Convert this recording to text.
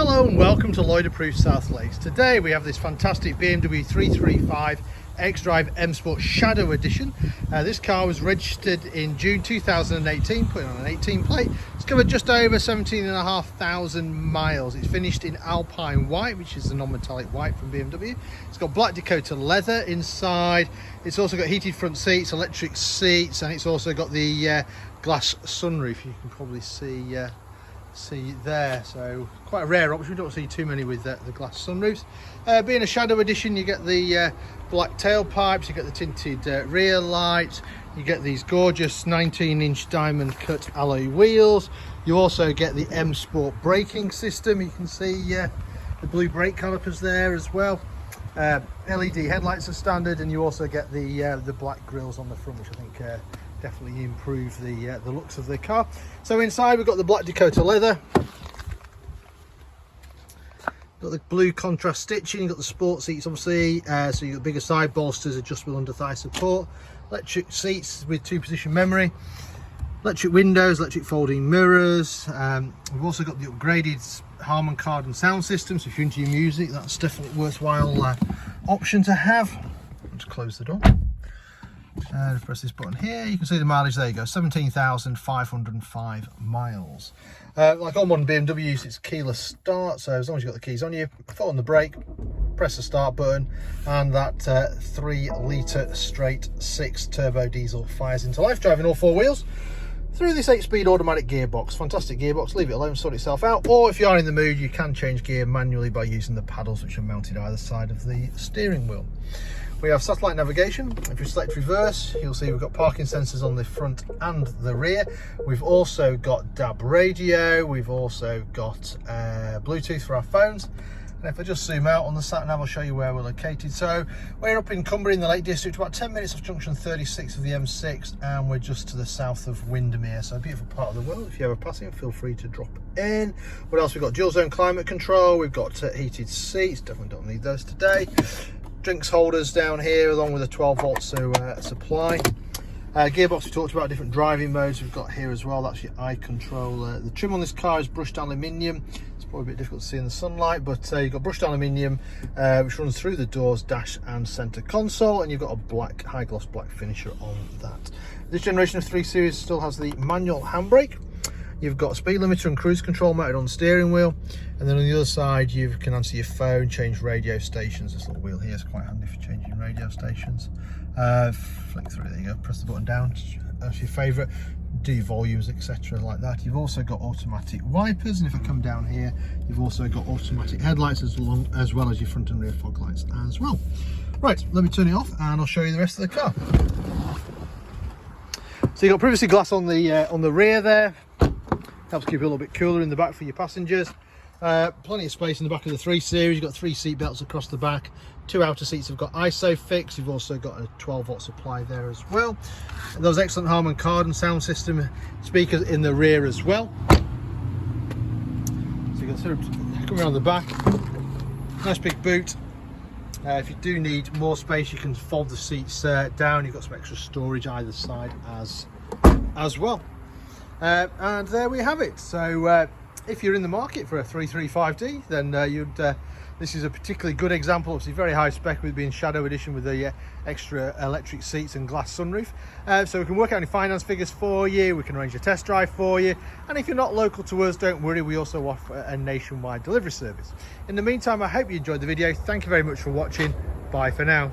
Hello and welcome to Lloyd Approved South Lakes. Today we have this fantastic BMW 335 xDrive M Sport Shadow Edition. This car was registered in June 2018, put on an 18 plate. It's covered just over 17,500 miles. It's finished in Alpine White, which is the non-metallic white from BMW. It's got black Dakota leather inside. It's also got heated front seats, electric seats, and it's also got the glass sunroof. You can probably see there, so quite a rare option. We don't see too many with the glass sunroofs. Being a shadow edition, you get the black tailpipes, you get the tinted rear lights, you get these gorgeous 19-inch diamond cut alloy wheels. You also get the M Sport braking system. You can see the blue brake calipers there as well. LED headlights are standard, and you also get the black grills on the front, which I think definitely improve the looks of the car. So inside we've got the black Dakota leather, got the blue contrast stitching, you've got the sport seats obviously, so you've got bigger side bolsters, adjustable under thigh support, electric seats with 2-position memory, electric windows, electric folding mirrors. We've also got the upgraded Harman Kardon sound system, so if you're into your music, that's definitely a worthwhile option to have. I'll just close the door. Press this button here, you can see the mileage. There you go, 17,505 miles. Like all modern BMWs, it's keyless start, so as long as you've got the keys on you, foot on the brake, press the start button, and that 3-litre straight 6 turbo diesel fires into life, driving all 4 wheels through this 8-speed automatic gearbox. Fantastic gearbox, leave it alone, sort itself out. Or if you are in the mood, you can change gear manually by using the paddles, which are mounted either side of the steering wheel. We have satellite navigation. If you select reverse, you'll see we've got parking sensors on the front and the rear. We've also got DAB radio. We've also got Bluetooth for our phones. And if I just zoom out on the sat nav, I'll show you where we're located. So we're up in Cumbria in the Lake District, about 10 minutes off junction 36 of the M6, and we're just to the south of Windermere. So a beautiful part of the world. If you ever passing, feel free to drop in. What else? We've got dual zone climate control. We've got heated seats. Definitely don't need those today. Drinks holders down here, along with a 12 volt supply. Gearbox we talked about, different driving modes we've got here as well. That's your eye control. The trim on this car is brushed aluminium. It's probably a bit difficult to see in the sunlight, but you've got brushed aluminium which runs through the doors, dash and centre console, and you've got a black, high gloss black finisher on that. This generation of 3 Series still has the manual handbrake. You've got speed limiter and cruise control mounted on the steering wheel, and then on the other side you can answer your phone, change radio stations. This little wheel here is quite handy for changing radio stations. Flick through, there you go, press the button down, that's your favourite, do your volumes, etc. like that. You've also got automatic wipers, and if I come down here, you've also got automatic headlights as well as your front and rear fog lights as well. Right, let me turn it off and I'll show you the rest of the car. So you've got privacy glass on the rear there. Helps keep it a little bit cooler in the back for your passengers. Plenty of space in the back of the 3 Series. You've got 3 seat belts across the back. 2 outer seats have got ISOFIX. You've also got a 12 volt supply there as well. And those excellent Harman Kardon sound system speakers in the rear as well. So you can sort of come around the back. Nice big boot. If you do need more space, you can fold the seats down. You've got some extra storage either side as well. And there we have it. So if you're in the market for a 335d, then this is a particularly good example. Obviously very high spec with being shadow edition with the extra electric seats and glass sunroof. So we can work out any finance figures for you, we can arrange a test drive for you, and if you're not local to us, don't worry, we also offer a nationwide delivery service. In the meantime, I hope you enjoyed the video. Thank you very much for watching. Bye for now.